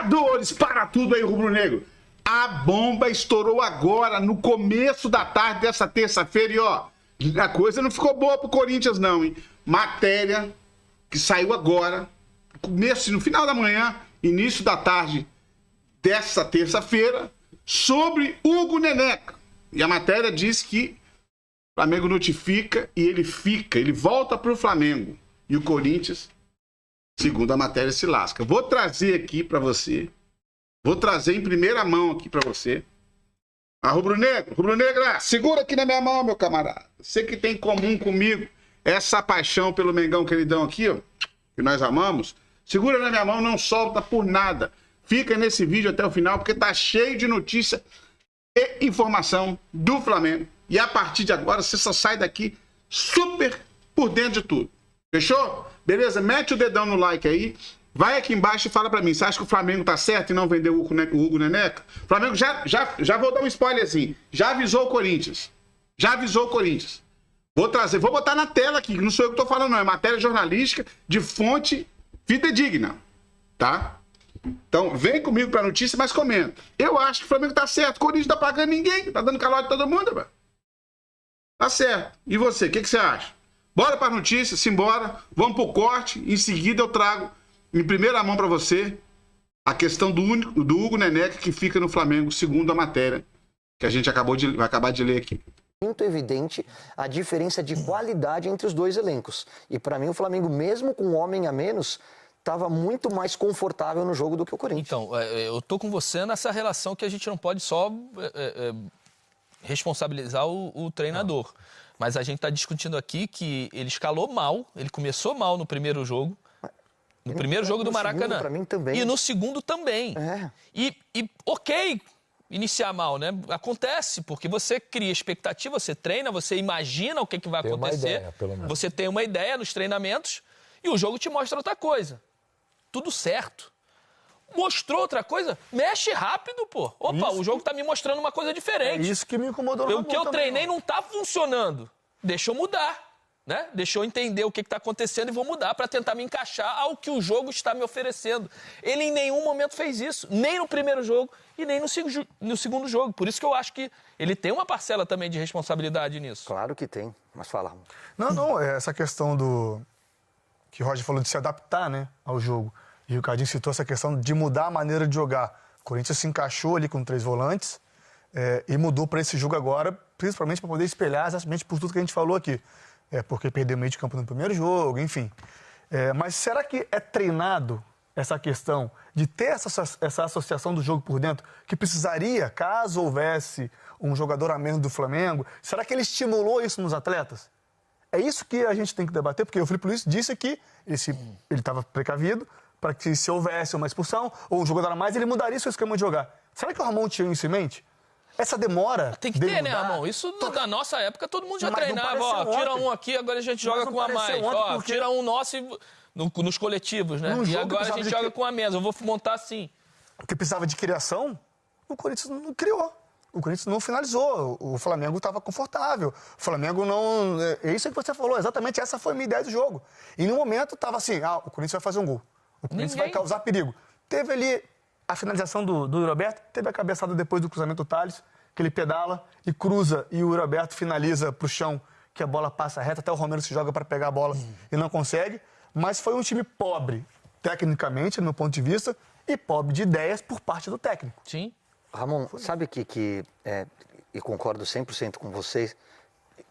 Senhores, para tudo aí, rubro-negro. A bomba estourou agora, no começo da tarde dessa terça-feira, e ó, a coisa não ficou boa pro Corinthians não, hein? Matéria que saiu agora, no final da manhã, início da tarde dessa terça-feira, sobre Hugo Neneca. E a matéria diz que o Flamengo notifica e ele volta pro Flamengo. E o Corinthians, segundo a matéria, se lasca. Vou trazer aqui pra você. Vou trazer em primeira mão aqui pra você. A rubro-negra, segura aqui na minha mão, meu camarada. Você que tem em comum comigo essa paixão pelo Mengão queridão aqui, ó, que nós amamos, segura na minha mão, não solta por nada. Fica nesse vídeo até o final, porque tá cheio de notícia e informação do Flamengo. E a partir de agora, você só sai daqui super por dentro de tudo. Fechou? Beleza? Mete o dedão no like aí. Vai aqui embaixo e fala pra mim. Você acha que o Flamengo tá certo em não vender o Hugo Neneca? O Flamengo já vou dar um spoiler assim. Já avisou o Corinthians. Vou trazer, vou botar na tela aqui. Não sou eu que tô falando, não. É matéria jornalística de fonte fidedigna. Tá? Então, vem comigo pra notícia, mas comenta. Eu acho que o Flamengo tá certo. O Corinthians não tá pagando ninguém. Tá dando calote de todo mundo, velho. Tá certo. E você, o que você acha? Bora pra notícia, simbora. Vamos pro corte. Em seguida eu trago em primeira mão pra você a questão do Hugo Neneca que fica no Flamengo, segundo a matéria que a gente vai acabar de ler aqui. Muito evidente a diferença de qualidade entre os dois elencos. E para mim o Flamengo, mesmo com um homem a menos, estava muito mais confortável no jogo do que o Corinthians. Então, eu tô com você nessa relação que a gente não pode só responsabilizar o treinador. Mas a gente está discutindo aqui que ele escalou mal, ele começou mal no primeiro jogo. No primeiro jogo do Maracanã. Para mim também. E no segundo também. É. E ok iniciar mal, né? Acontece, porque você cria expectativa, você treina, você imagina o que vai acontecer. Uma ideia, pelo menos. Você tem uma ideia nos treinamentos e o jogo te mostra outra coisa. Tudo certo. Mostrou outra coisa? Mexe rápido, pô. Opa, o jogo tá me mostrando uma coisa diferente. É isso que me incomodou no O que eu treinei não tá funcionando. Deixa eu mudar. Né? Deixa eu entender o que está acontecendo e vou mudar para tentar me encaixar ao que o jogo está me oferecendo. Ele em nenhum momento fez isso, nem no primeiro jogo e nem no segundo jogo. Por isso que eu acho que ele tem uma parcela também de responsabilidade nisso. Claro que tem, mas fala. Não, essa questão que o Roger falou de se adaptar, né, ao jogo. E o Ricardinho citou essa questão de mudar a maneira de jogar. O Corinthians se encaixou ali com 3 volantes e mudou para esse jogo agora, principalmente para poder espelhar exatamente por tudo que a gente falou aqui. Porque perdeu meio de campo no primeiro jogo, enfim. Mas será que é treinado essa questão de ter essa associação do jogo por dentro, que precisaria, caso houvesse um jogador a menos do Flamengo, será que ele estimulou isso nos atletas? É isso que a gente tem que debater, porque o Felipe Luiz disse que ele estava precavido para que se houvesse uma expulsão ou um jogador a mais, ele mudaria seu esquema de jogar. Será que o Ramon tinha isso em mente? Essa demora... Tem que ter, né, Ramon? Isso na nossa época todo mundo já treinava. Ó, tira um aqui, agora a gente joga com a mais. Ó, tira um nosso nos coletivos, né? E agora a gente joga com a menos. Eu vou montar assim. Porque precisava de criação, o Corinthians não criou. O Corinthians não finalizou. O Flamengo estava confortável. O Flamengo não... É isso que você falou, exatamente essa foi a minha ideia do jogo. E no momento estava assim, o Corinthians vai fazer um gol. O Corinthians vai causar perigo. Teve ali a finalização do Roberto, teve a cabeçada depois do cruzamento do Thales, que ele pedala e cruza e o Roberto finaliza para o chão, que a bola passa reta, até o Romero se joga para pegar a bola e não consegue. Mas foi um time pobre, tecnicamente, no meu ponto de vista, e pobre de ideias por parte do técnico. Sim. Ramon, sabe e concordo 100% com vocês,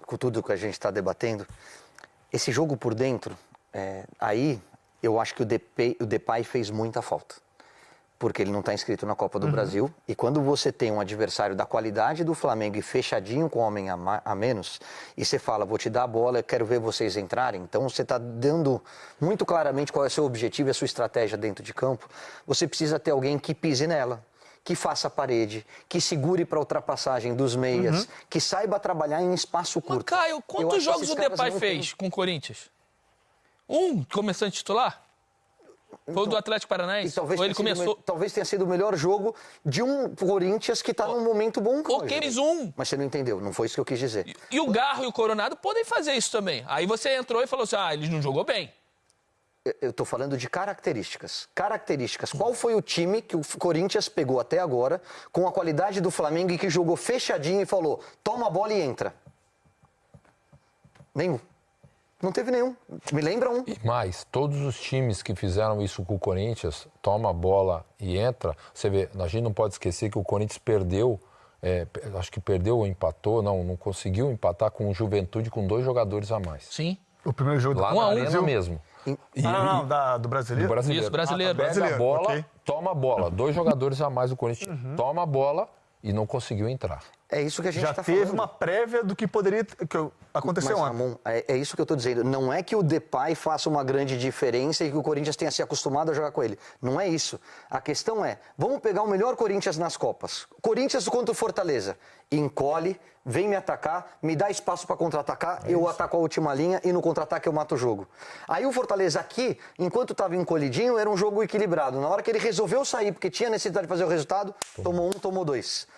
com tudo que a gente está debatendo, esse jogo por dentro, aí eu acho que o Depay fez muita falta. Porque ele não está inscrito na Copa do Brasil. E quando você tem um adversário da qualidade do Flamengo e fechadinho com homem a menos, e você fala, vou te dar a bola, eu quero ver vocês entrarem, então você está dando muito claramente qual é o seu objetivo e a sua estratégia dentro de campo, você precisa ter alguém que pise nela, que faça a parede, que segure para a ultrapassagem dos meias, que saiba trabalhar em espaço curto. Mas, Caio, quantos jogos o Depay fez com o Corinthians? Começando titular? Foi o do Atlético Paranaense? Talvez tenha sido o melhor jogo de um Corinthians que está num momento bom. Fez um. Mas você não entendeu, não foi isso que eu quis dizer. E o Garro e o Coronado podem fazer isso também. Aí você entrou e falou assim, ele não jogou bem. Eu estou falando de características. Características. Qual foi o time que o Corinthians pegou até agora com a qualidade do Flamengo e que jogou fechadinho e falou, toma a bola e entra? Nenhum. Não teve nenhum. Me lembra um. E mais, todos os times que fizeram isso com o Corinthians, toma a bola e entra. Você vê, a gente não pode esquecer que o Corinthians perdeu, acho que perdeu ou empatou, não conseguiu empatar com o Juventude com 2 jogadores a mais. Sim. O primeiro jogo Lá na Arena mesmo. do brasileiro? Do brasileiro. Isso, brasileiro. Pega a bola, ok. toma a bola. 2 jogadores a mais do Corinthians, toma a bola e não conseguiu entrar. É isso que a gente Já está teve falando. uma prévia do que poderia acontecer Mas, ontem. Ramon, é isso que eu estou dizendo. Não é que o Depay faça uma grande diferença e que o Corinthians tenha se acostumado a jogar com ele. Não é isso. A questão é, vamos pegar o melhor Corinthians nas Copas. Corinthians contra o Fortaleza. Encolhe, vem me atacar, me dá espaço para contra-atacar, eu ataco a última linha e no contra-ataque eu mato o jogo. Aí o Fortaleza aqui, enquanto estava encolhidinho, era um jogo equilibrado. Na hora que ele resolveu sair, porque tinha necessidade de fazer o resultado, tomou 1, tomou 2.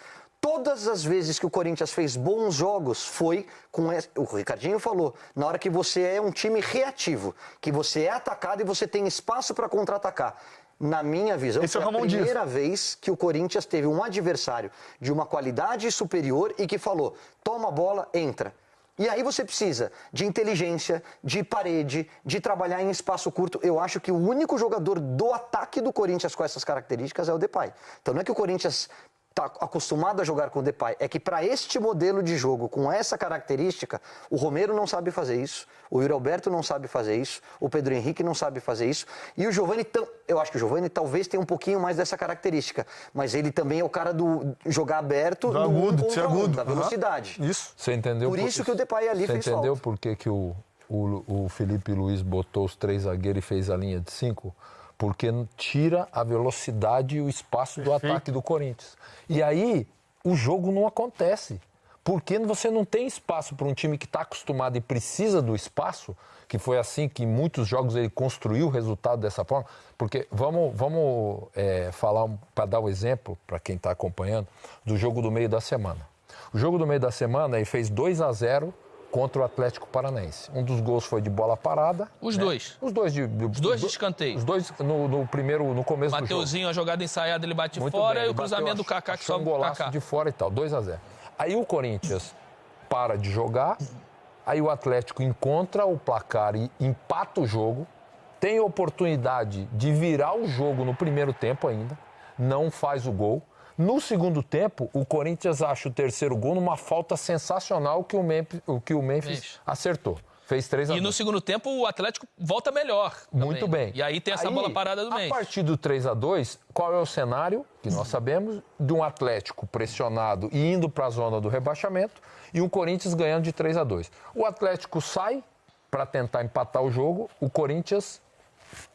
Todas as vezes que o Corinthians fez bons jogos foi com... O Ricardinho falou, na hora que você é um time reativo, que você é atacado e você tem espaço para contra-atacar. Na minha visão, Esse foi é o a Ramon primeira vez que o Corinthians teve um adversário de uma qualidade superior e que falou, toma a bola, entra. E aí você precisa de inteligência, de parede, de trabalhar em espaço curto. Eu acho que o único jogador do ataque do Corinthians com essas características é o Depay. Então não é que o Corinthians está acostumado a jogar com o Depay, é que para este modelo de jogo, com essa característica, o Romero não sabe fazer isso, o Yuri Alberto não sabe fazer isso, o Pedro Henrique não sabe fazer isso, e o Giovani, eu acho que o Giovani talvez tenha um pouquinho mais dessa característica, mas ele também é o cara do jogar aberto, Do agudo, de ser agudo. da velocidade. Isso. Você entendeu? Por isso que o Depay ali fez Você entendeu falta. por que o Felipe Luiz botou os 3 zagueiros e fez a linha de 5? Porque tira a velocidade e o espaço do ataque do Corinthians. E aí, o jogo não acontece. Porque você não tem espaço para um time que está acostumado e precisa do espaço, que foi assim que em muitos jogos ele construiu o resultado dessa forma. Porque vamos falar, para dar o exemplo, para quem está acompanhando, do jogo do meio da semana. O jogo do meio da semana, ele fez 2-0 contra o Atlético Paranaense. Um dos gols foi de bola parada. Os dois. Os dois de escanteio. Os dois no primeiro, no começo do jogo. Mateuzinho, a jogada ensaiada, ele bate Muito fora bem, e o cruzamento do Kaká que achou sobe um pro golaço Kaká. de fora e tal, 2-0. Aí o Corinthians para de jogar, aí o Atlético encontra o placar e empata o jogo, tem oportunidade de virar o jogo no primeiro tempo ainda, não faz o gol. No segundo tempo, o Corinthians acha o terceiro gol numa falta sensacional que o Memphis acertou. Fez 3-2. E no segundo tempo, o Atlético volta melhor. também. Muito bem. E aí tem essa bola parada do Memphis. A partir do 3-2, qual é o cenário, que nós sabemos, de um Atlético pressionado e indo para a zona do rebaixamento e um Corinthians ganhando de 3-2. O Atlético sai para tentar empatar o jogo, o Corinthians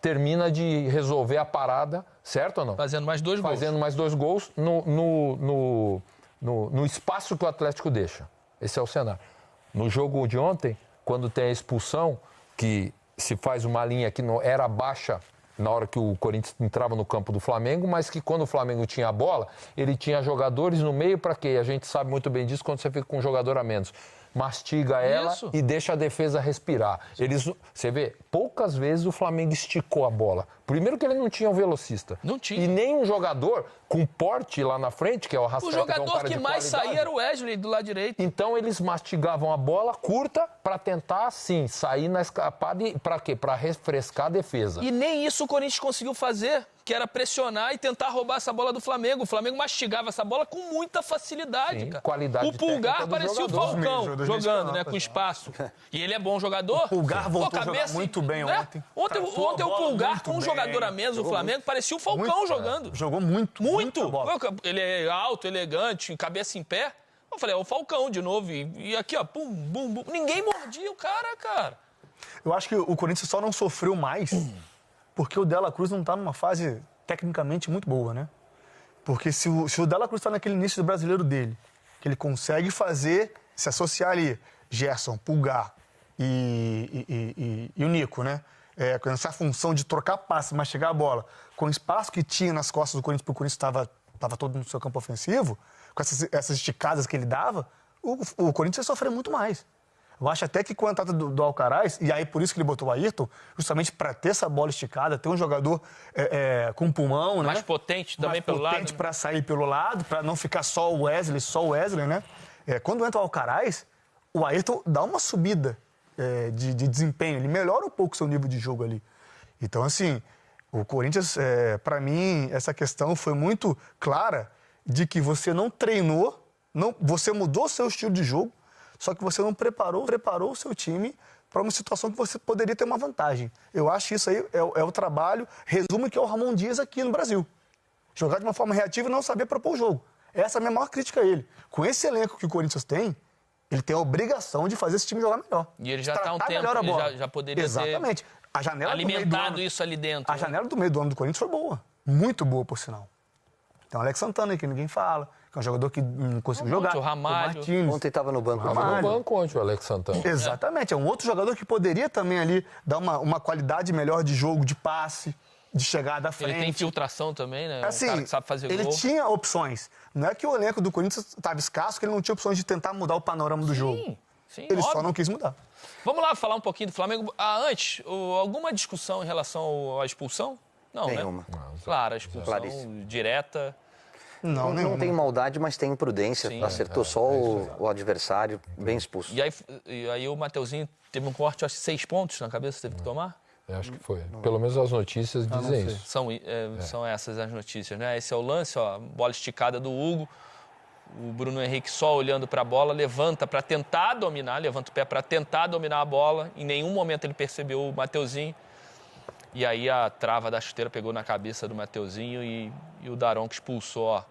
termina de resolver a parada, certo ou não? Fazendo mais 2 gols. Fazendo mais 2 gols no espaço que o Atlético deixa. Esse é o cenário. No jogo de ontem, quando tem a expulsão, que se faz uma linha que não era baixa na hora que o Corinthians entrava no campo do Flamengo, mas que quando o Flamengo tinha a bola, ele tinha jogadores no meio para quê? A gente sabe muito bem disso quando você fica com um jogador a menos. Mastiga ela e deixa a defesa respirar. Você vê, poucas vezes o Flamengo esticou a bola. Primeiro que ele não tinha um velocista. Não tinha. E nem um jogador com porte lá na frente, que é o Arrascaeta. O jogador que é um cara que de mais qualidade. saía era o Wesley, do lado direito. Então eles mastigavam a bola curta para tentar, sim, sair na escapada. Para quê? Para refrescar a defesa. E nem isso o Corinthians conseguiu fazer, que era pressionar e tentar roubar essa bola do Flamengo. O Flamengo mastigava essa bola com muita facilidade, Sim, cara. qualidade O Pulgar técnica do parecia o jogador. Falcão 2024, jogando, né, com espaço. E ele é bom jogador. O Pulgar voltou a jogar cabeça, muito bem né? ontem. Ontem Tratou a o bola Pulgar, muito com um bem. jogador a menos, o Jogou Flamengo, muito. parecia o Falcão Muito, jogando. Jogou muito. Muito. Muita bola. Ele é alto, elegante, cabeça em pé. Eu falei, é o Falcão de novo. E aqui, ó, pum, bum, bum. Ninguém mordia o cara. Eu acho que o Corinthians só não sofreu mais porque o Dela Cruz não tá numa fase tecnicamente muito boa, né? Porque se o Dela Cruz tá naquele início do brasileiro dele, que ele consegue se associar ali, Gerson, Pulgar e o Nico, né? Com essa função de trocar passe, mastigar a bola, com o espaço que tinha nas costas do Corinthians, porque o Corinthians estava todo no seu campo ofensivo, com essas esticadas que ele dava, o Corinthians ia sofrer muito mais. Eu acho até que com a entrada do Alcaraz, e aí por isso que ele botou o Ayrton, justamente para ter essa bola esticada, ter um jogador com pulmão, Mais né? potente também mais pelo lado. potente para sair pelo lado, para não ficar só o Wesley, né? Quando entra o Alcaraz, o Ayrton dá uma subida de desempenho, ele melhora um pouco o seu nível de jogo ali. Então, assim, o Corinthians, para mim, essa questão foi muito clara de que você não treinou, você mudou o seu estilo de jogo, só que você não preparou o seu time para uma situação que você poderia ter uma vantagem. Eu acho que isso aí é o trabalho, resumo que é o Ramon Dias aqui no Brasil. Jogar de uma forma reativa e não saber propor o jogo. Essa é a minha maior crítica a ele. Com esse elenco que o Corinthians tem, ele tem a obrigação de fazer esse time jogar melhor. E ele já está há um tempo, ele já poderia Exatamente. A janela alimentado do meio do ano, isso ali dentro. A janela do meio do ano do Corinthians foi boa. Muito boa, por sinal. Tem o Alex Santana, que ninguém fala, que é um jogador que não conseguiu jogar. O Ramalho. Martins. Ontem estava no banco. Tava no banco ontem o Alex Santana. Exatamente. É um outro jogador que poderia também ali dar uma qualidade melhor de jogo, de passe, de chegada à frente. Ele tem infiltração também, né? Assim, um cara que sabe fazer ele gol. tinha opções. Não é que o elenco do Corinthians estava escasso, que ele não tinha opções de tentar mudar o panorama do jogo. Sim, Ele óbvio. só não quis mudar. Vamos lá falar um pouquinho do Flamengo. Antes, alguma discussão em relação à expulsão? Não, Nenhuma. né? Claro, a expulsão Claríssimo. direta. Não, Não tem maldade, mas tem imprudência. Sim. Acertou só o adversário, bem expulso. E aí o Mateuzinho teve um corte, acho que 6 pontos na cabeça, teve que tomar? Eu acho que foi. Pelo menos as notícias dizem isso. São essas as notícias, né? Esse é o lance, ó, bola esticada do Hugo. O Bruno Henrique só olhando para a bola, levanta para tentar dominar, levanta o pé para tentar dominar a bola. Em nenhum momento ele percebeu o Mateuzinho. E aí a trava da chuteira pegou na cabeça do Mateuzinho e o Daronco expulsou, ó.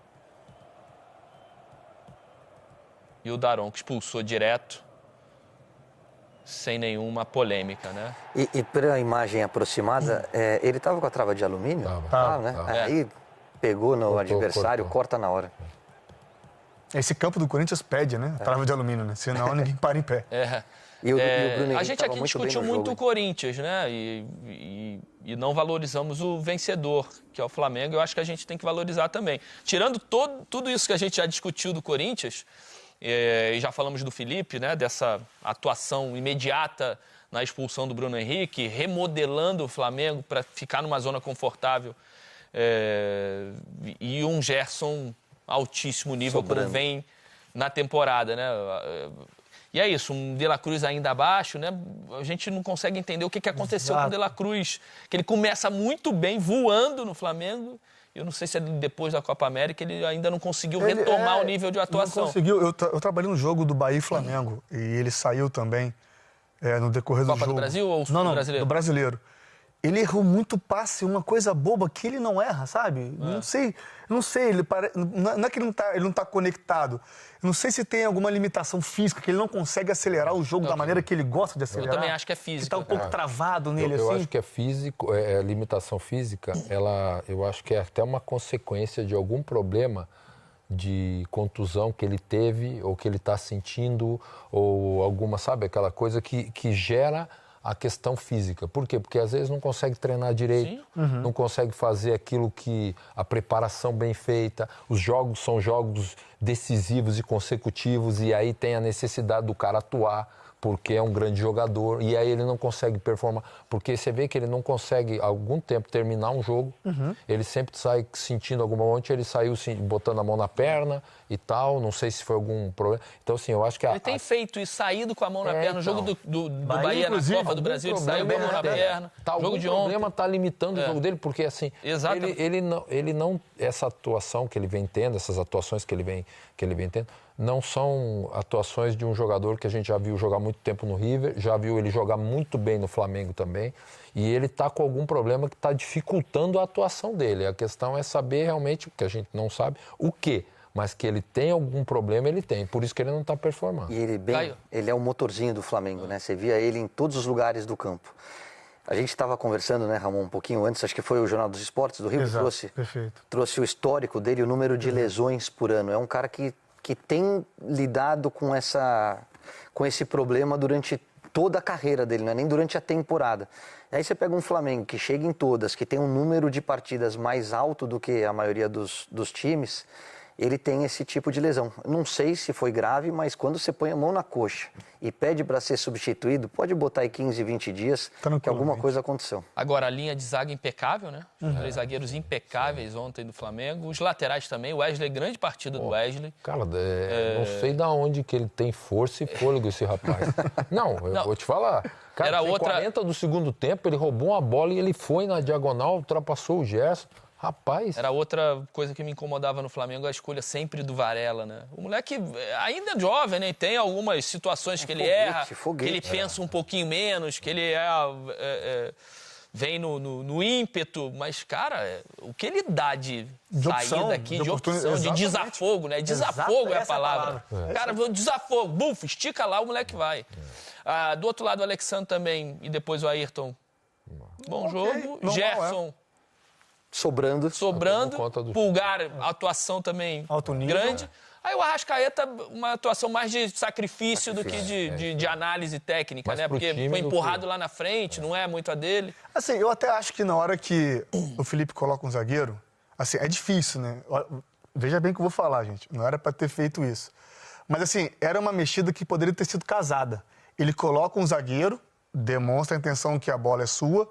E o Daronco expulsou direto, sem nenhuma polêmica, né? E pela imagem aproximada, ele estava com a trava de alumínio? Tava, né? tava. Aí pegou no adversário, cortou. corta na hora. Esse campo do Corinthians pede, né? A trava de alumínio, né? Senão ninguém para em pé. E o Bruno Henrique a gente tava aqui muito bem discutiu no muito jogo, o Corinthians, né? E não valorizamos o vencedor, que é o Flamengo. Eu acho que a gente tem que valorizar também. Tirando tudo isso que a gente já discutiu do Corinthians, e já falamos do Felipe, né? Dessa atuação imediata na expulsão do Bruno Henrique, remodelando o Flamengo para ficar numa zona confortável. E um Gerson altíssimo nível, Sobrando. como vem na temporada, né? E é isso, um De La Cruz ainda abaixo, né? A gente não consegue entender o que aconteceu com o De La Cruz, que ele começa muito bem, voando no Flamengo. Eu não sei se depois da Copa América ele ainda não conseguiu retomar o nível de atuação. Não conseguiu. Eu trabalhei no jogo do Bahia e Flamengo e ele saiu também no decorrer do Copa jogo. do Brasil ou não, brasileiro? Do brasileiro. Ele errou muito passe, uma coisa boba que ele não erra, sabe? Não sei, não é que ele não tá conectado. Não sei se tem alguma limitação física, que ele não consegue acelerar o jogo da maneira que ele gosta de acelerar. Eu também acho que é física. Que tá um pouco travado nele, Eu assim. acho que é físico, limitação física, eu acho que é até uma consequência de algum problema de contusão que ele teve, ou que ele está sentindo, ou alguma, sabe, aquela coisa que gera a questão física. Por quê? Porque às vezes não consegue treinar direito, não consegue fazer aquilo que a preparação bem feita, os jogos são jogos decisivos e consecutivos, e aí tem a necessidade do cara atuar, porque é um grande jogador, e aí ele não consegue performar, porque você vê que ele não consegue, há algum tempo, terminar um jogo, ele sempre sai sentindo alguma... Ontem ele saiu botando a mão na perna e tal, não sei se foi algum problema. Então, assim, eu acho que... Ele tem feito isso, saído com a mão na perna. No jogo do Bahia na Copa do Brasil, ele saiu com a mão na perna. Jogo de ontem. O problema está limitando o jogo dele, porque, assim, ele não... Essa atuação que ele vem tendo, essas atuações que ele vem tendo, não são atuações de um jogador que a gente já viu jogar muito tempo no River, já viu ele jogar muito bem no Flamengo também, e ele está com algum problema que está dificultando a atuação dele. A questão é saber realmente, porque a gente não sabe, o quê, mas que ele tem algum problema, ele tem, por isso que ele não está performando. E ele é o motorzinho do Flamengo, né? Você via ele em todos os lugares do campo. A gente estava conversando, né, Ramon, um pouquinho antes, acho que foi o Jornal dos Esportes do Rio, que trouxe o histórico dele, o número de lesões por ano. É um cara que tem lidado com esse problema durante toda a carreira dele, não é nem durante a temporada. Aí você pega um Flamengo que chega em todas, que tem um número de partidas mais alto do que a maioria dos times, ele tem esse tipo de lesão. Não sei se foi grave, mas quando você põe a mão na coxa e pede para ser substituído, pode botar aí 15, 20 dias, que alguma coisa aconteceu. Agora, a linha de zaga impecável, né? Os 3 zagueiros impecáveis ontem do Flamengo. Os laterais também. O Wesley, grande partida do Wesley. Cara, não sei de onde que ele tem força e fôlego, esse rapaz. Não, eu vou te falar. Cara, Era outra... 40 do segundo tempo, ele roubou uma bola e ele foi na diagonal, ultrapassou o Gerson. Rapaz... Era outra coisa que me incomodava no Flamengo, a escolha sempre do Varela, né? O moleque ainda é jovem, né? Tem algumas situações que ele erra, que ele pensa um pouquinho menos, que ele vem no ímpeto. Mas, cara, o que ele dá de saída aqui, de opção, de desafogo, né? Desafogo é a palavra. Cara, desafogo, buf, estica lá, o moleque vai. Do outro lado, o Alexandre também, e depois o Ayrton. Bom jogo. Gerson... Sobrando, Pulgar, atuação também grande. Aí o Arrascaeta, uma atuação mais de sacrifício do que de análise técnica, né? Porque foi empurrado lá na frente, não é muito a dele. Assim, eu até acho que na hora que o Felipe coloca um zagueiro, assim, é difícil, né? Veja bem o que eu vou falar, gente. Não era pra ter feito isso. Mas, assim, era uma mexida que poderia ter sido casada. Ele coloca um zagueiro, demonstra a intenção que a bola é sua.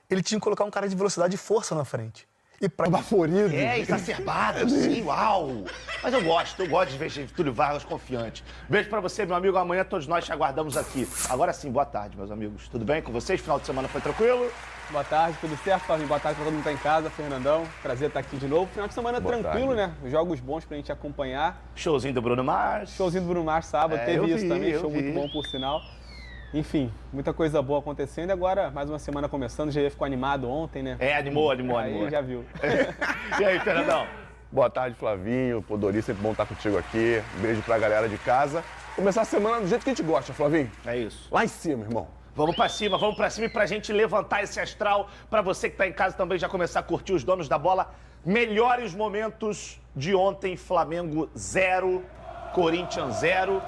Ele tinha que colocar um cara de velocidade e força na frente. E pra baforido. Exacerbado, sim, uau! Mas eu gosto de ver Getúlio Vargas confiante. Beijo pra você, meu amigo. Amanhã todos nós te aguardamos aqui. Agora sim, boa tarde, meus amigos. Tudo bem com vocês? Final de semana foi tranquilo? Boa tarde, tudo certo, Flavinho? Boa tarde pra todo mundo que tá em casa. Fernandão, prazer estar aqui de novo. Final de semana tranquilo, né? Jogos bons pra gente acompanhar. Showzinho do Bruno Mars. Showzinho do Bruno Mars sábado, teve isso também. Show muito bom, por sinal. Enfim, muita coisa boa acontecendo. E agora, mais uma semana começando. O GE ficou animado ontem, né? Animou. Aí já viu. E aí, Fernandão? Boa tarde, Flavinho. Podori, sempre bom estar contigo aqui. Beijo pra galera de casa. Começar a semana do jeito que a gente gosta, Flavinho. É isso. Lá em cima, irmão. Vamos pra cima e pra gente levantar esse astral. Pra você que tá em casa também já começar a curtir os donos da bola. Melhores momentos de ontem. Flamengo 0, Corinthians 0.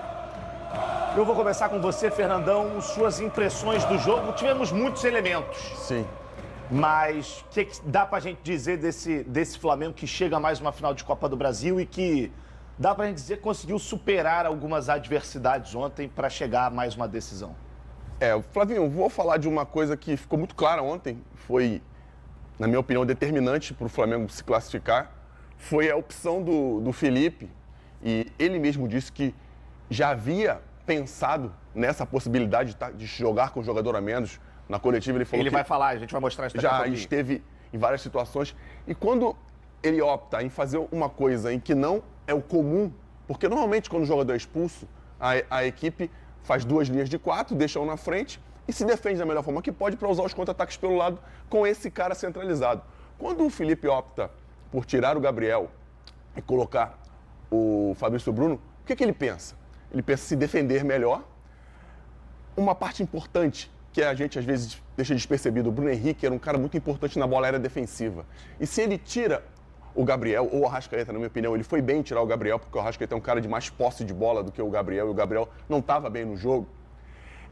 Eu vou começar com você, Fernandão, suas impressões do jogo. Tivemos muitos elementos. Sim. Mas o que dá pra gente dizer desse Flamengo que chega a mais uma final de Copa do Brasil e que dá pra gente dizer que conseguiu superar algumas adversidades ontem para chegar a mais uma decisão? Flavinho, vou falar de uma coisa que ficou muito clara ontem. Foi, na minha opinião, determinante para o Flamengo se classificar. Foi a opção do Felipe. E ele mesmo disse que já havia pensado nessa possibilidade de jogar com um jogador a menos. Na coletiva ele falou que vai falar, a gente vai mostrar isso daqui a já pouquinho. esteve em várias situações. E quando ele opta em fazer uma coisa em que não é o comum, porque normalmente quando o jogador é expulso, a equipe faz 2 linhas de 4, deixa um na frente e se defende da melhor forma que pode para usar os contra-ataques pelo lado com esse cara centralizado. Quando o Felipe opta por tirar o Gabriel e colocar o Fabrício Bruno, o que ele pensa? Ele pensa se defender melhor. Uma parte importante que a gente às vezes deixa despercebido, o Bruno Henrique era um cara muito importante na bola aérea defensiva. E se ele tira o Gabriel, ou o Arrascaeta, na minha opinião, ele foi bem tirar o Gabriel, porque o Arrascaeta é um cara de mais posse de bola do que o Gabriel, e o Gabriel não estava bem no jogo.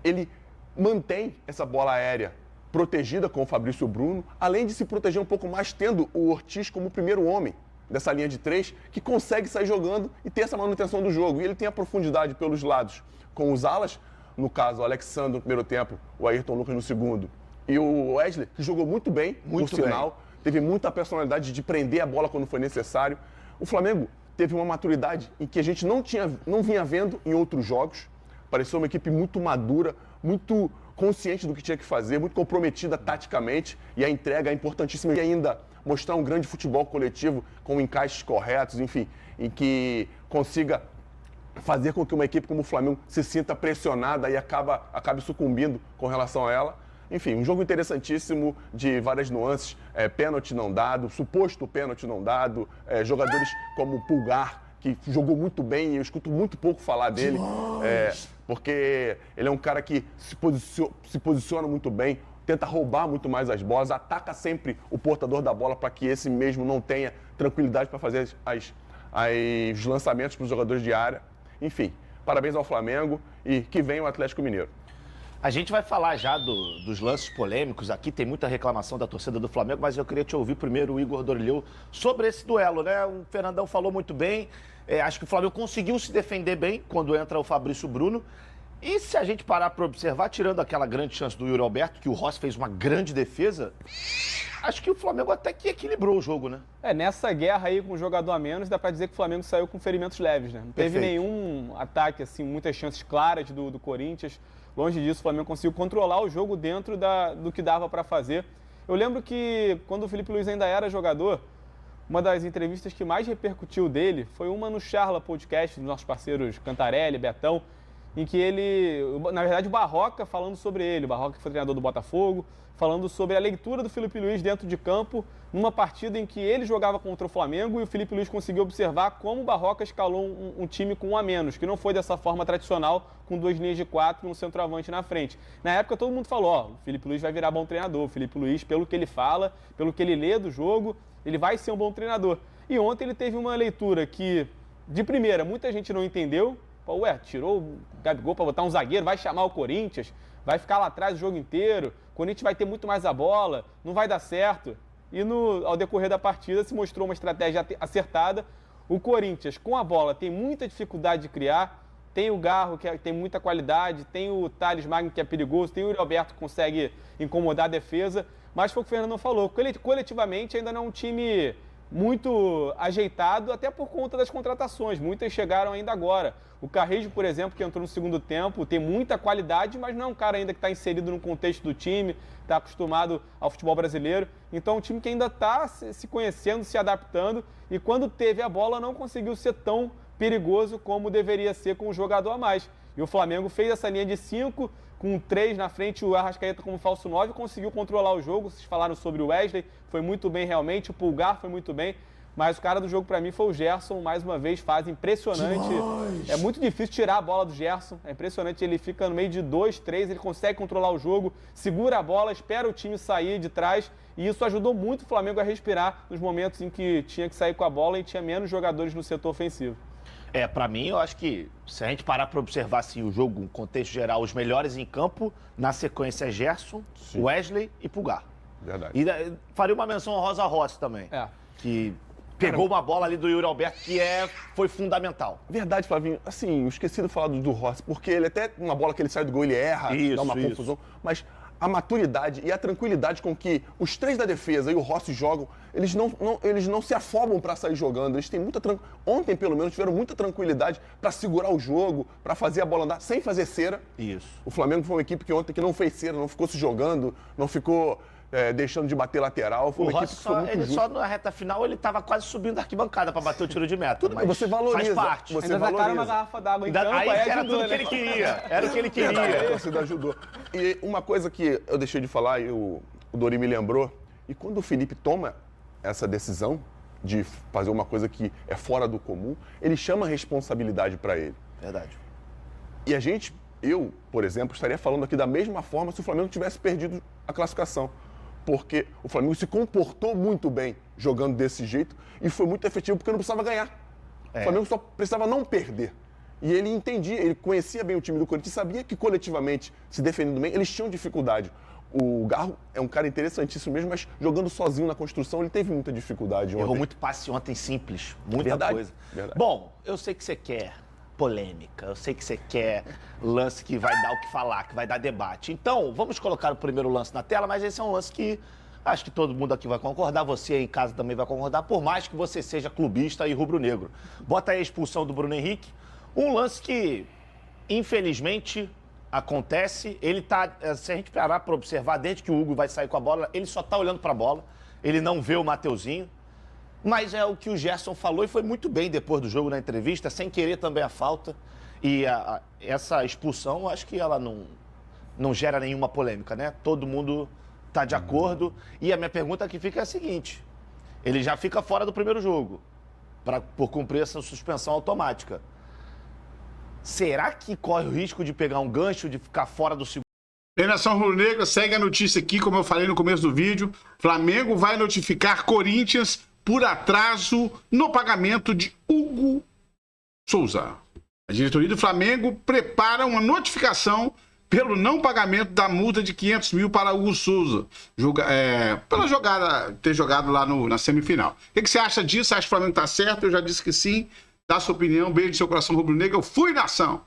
Ele mantém essa bola aérea protegida com o Fabrício Bruno, além de se proteger um pouco mais, tendo o Ortiz como o primeiro homem dessa linha de 3, que consegue sair jogando e ter essa manutenção do jogo. E ele tem a profundidade pelos lados com os alas, no caso, o Alexandre no primeiro tempo, o Ayrton Lucas no segundo. E o Wesley, que jogou muito bem, por sinal, teve muita personalidade de prender a bola quando foi necessário. O Flamengo teve uma maturidade em que a gente não vinha vendo em outros jogos. Pareceu uma equipe muito madura, muito consciente do que tinha que fazer, muito comprometida taticamente, e a entrega é importantíssima. E ainda mostrar um grande futebol coletivo com encaixes corretos, enfim, em que consiga fazer com que uma equipe como o Flamengo se sinta pressionada e acabe sucumbindo com relação a ela. Enfim, um jogo interessantíssimo, de várias nuances, pênalti não dado, suposto pênalti não dado, jogadores como o Pulgar, que jogou muito bem, e eu escuto muito pouco falar dele, porque ele é um cara que se posiciona muito bem, tenta roubar muito mais as bolas, ataca sempre o portador da bola para que esse mesmo não tenha tranquilidade para fazer os lançamentos para os jogadores de área. Enfim, parabéns ao Flamengo e que venha o Atlético Mineiro. A gente vai falar já dos lances polêmicos aqui, tem muita reclamação da torcida do Flamengo, mas eu queria te ouvir primeiro, o Igor Dorilheu, sobre esse duelo, né? O Fernandão falou muito bem, acho que o Flamengo conseguiu se defender bem quando entra o Fabrício Bruno. E se a gente parar para observar, tirando aquela grande chance do Yuri Alberto, que o Rossi fez uma grande defesa, acho que o Flamengo até que equilibrou o jogo, né? Nessa guerra aí com um jogador a menos, dá pra dizer que o Flamengo saiu com ferimentos leves, né? Não teve nenhum ataque, assim, muitas chances claras do Corinthians. Longe disso, o Flamengo conseguiu controlar o jogo dentro do que dava pra fazer. Eu lembro que, quando o Felipe Luiz ainda era jogador, uma das entrevistas que mais repercutiu dele foi uma no Charla Podcast, dos nossos parceiros Cantarelli, Betão, em que ele, na verdade, o Barroca falando sobre ele, o Barroca que foi treinador do Botafogo, falando sobre a leitura do Felipe Luiz dentro de campo, numa partida em que ele jogava contra o Flamengo e o Felipe Luiz conseguiu observar como o Barroca escalou um time com um a menos, que não foi dessa forma tradicional, com 2 linhas de 4 e um centroavante na frente. Na época todo mundo falou, o Felipe Luiz vai virar bom treinador, o Felipe Luiz, pelo que ele fala, pelo que ele lê do jogo, ele vai ser um bom treinador. E ontem ele teve uma leitura que, de primeira, muita gente não entendeu. Tirou o Gabigol para botar um zagueiro, vai chamar o Corinthians, vai ficar lá atrás o jogo inteiro, o Corinthians vai ter muito mais a bola, não vai dar certo. E ao decorrer da partida se mostrou uma estratégia acertada. O Corinthians, com a bola, tem muita dificuldade de criar, tem o Garro, que tem muita qualidade, tem o Thales Magno, que é perigoso, tem o Yuri Alberto, que consegue incomodar a defesa, mas foi o que o Fernando falou, coletivamente ainda não é um time muito ajeitado, até por conta das contratações. Muitas chegaram ainda agora. O Carrejo, por exemplo, que entrou no segundo tempo, tem muita qualidade, mas não é um cara ainda que está inserido no contexto do time, está acostumado ao futebol brasileiro. Então, é um time que ainda está se conhecendo, se adaptando, e quando teve a bola não conseguiu ser tão perigoso como deveria ser com um jogador a mais. E o Flamengo fez essa linha de 5, com 3 na frente, o Arrascaeta como falso 9, conseguiu controlar o jogo. Vocês falaram sobre o Wesley, foi muito bem realmente, o Pulgar foi muito bem, mas o cara do jogo para mim foi o Gerson, mais uma vez, fase impressionante. É muito difícil tirar a bola do Gerson, é impressionante, ele fica no meio de 2, 3, ele consegue controlar o jogo, segura a bola, espera o time sair de trás, e isso ajudou muito o Flamengo a respirar nos momentos em que tinha que sair com a bola e tinha menos jogadores no setor ofensivo. Pra mim, eu acho que se a gente parar para observar assim, o jogo, no contexto geral, os melhores em campo, na sequência é Gerson, Wesley e Pulgar. Verdade. E faria uma menção ao Rosa Rossi também, que pegou uma bola ali do Yuri Alberto que foi fundamental. Verdade, Flavinho. Assim, eu esqueci de falar do Rossi, porque ele até, uma bola que ele sai do gol, ele erra, dá uma confusão, mas a maturidade e a tranquilidade com que os 3 da defesa e o Rossi jogam, eles não se afobam para sair jogando. Eles têm muita ontem, pelo menos, tiveram muita tranquilidade para segurar o jogo, para fazer a bola andar sem fazer cera. Isso. O Flamengo foi uma equipe que ontem que não fez cera, não ficou se jogando, não ficou deixando de bater lateral. Foi uma equipe que foi muito justa. Só na reta final ele estava quase subindo a arquibancada para bater o tiro de meta. Tudo bem, você valoriza. Faz parte. Você ainda valoriza. tacaram uma garrafa d'água em campo, Aí era ajudou, tudo que ele queria. Era o que ele queria. A torcida ajudou. E uma coisa que eu deixei de falar, e o Dori me lembrou, e quando o Felipe toma essa decisão de fazer uma coisa que é fora do comum, ele chama a responsabilidade para ele. Verdade. E eu, por exemplo, estaria falando aqui da mesma forma se o Flamengo tivesse perdido a classificação. Porque o Flamengo se comportou muito bem jogando desse jeito e foi muito efetivo porque não precisava ganhar. O Flamengo só precisava não perder. E ele entendia, ele conhecia bem o time do Corinthians e sabia que coletivamente, se defendendo bem, eles tinham dificuldade. O Garro é um cara interessantíssimo mesmo, mas jogando sozinho na construção, ele teve muita dificuldade ontem. Errou muito passe ontem simples, muita coisa. Verdade. Bom, eu sei que você quer polêmica, eu sei que você quer lance que vai dar o que falar, que vai dar debate. Então, vamos colocar o primeiro lance na tela, mas esse é um lance que acho que todo mundo aqui vai concordar, você aí em casa também vai concordar, por mais que você seja clubista e rubro-negro. Bota aí a expulsão do Bruno Henrique, um lance que, infelizmente, acontece. Ele tá, se a gente parar para observar, desde que o Hugo vai sair com a bola, ele só tá olhando para a bola, ele não vê o Mateuzinho. Mas é o que o Gerson falou e foi muito bem depois do jogo na entrevista, sem querer também a falta. E essa expulsão, acho que ela não gera nenhuma polêmica, né? Todo mundo está de acordo. E a minha pergunta que fica é a seguinte: ele já fica fora do primeiro jogo, por cumprir essa suspensão automática. Será que corre o risco de pegar um gancho, de ficar fora do segundo? Nação Rubro-Negra, segue a notícia aqui, como eu falei no começo do vídeo. Flamengo vai notificar Corinthians por atraso no pagamento de Hugo Souza. A diretoria do Flamengo prepara uma notificação pelo não pagamento da multa de 500 mil para Hugo Souza, pela ter jogado lá na semifinal. O que você acha disso? Acha que o Flamengo está certo? Eu já disse que sim. Dá sua opinião. Beijo no seu coração rubro-negro. Eu fui, nação!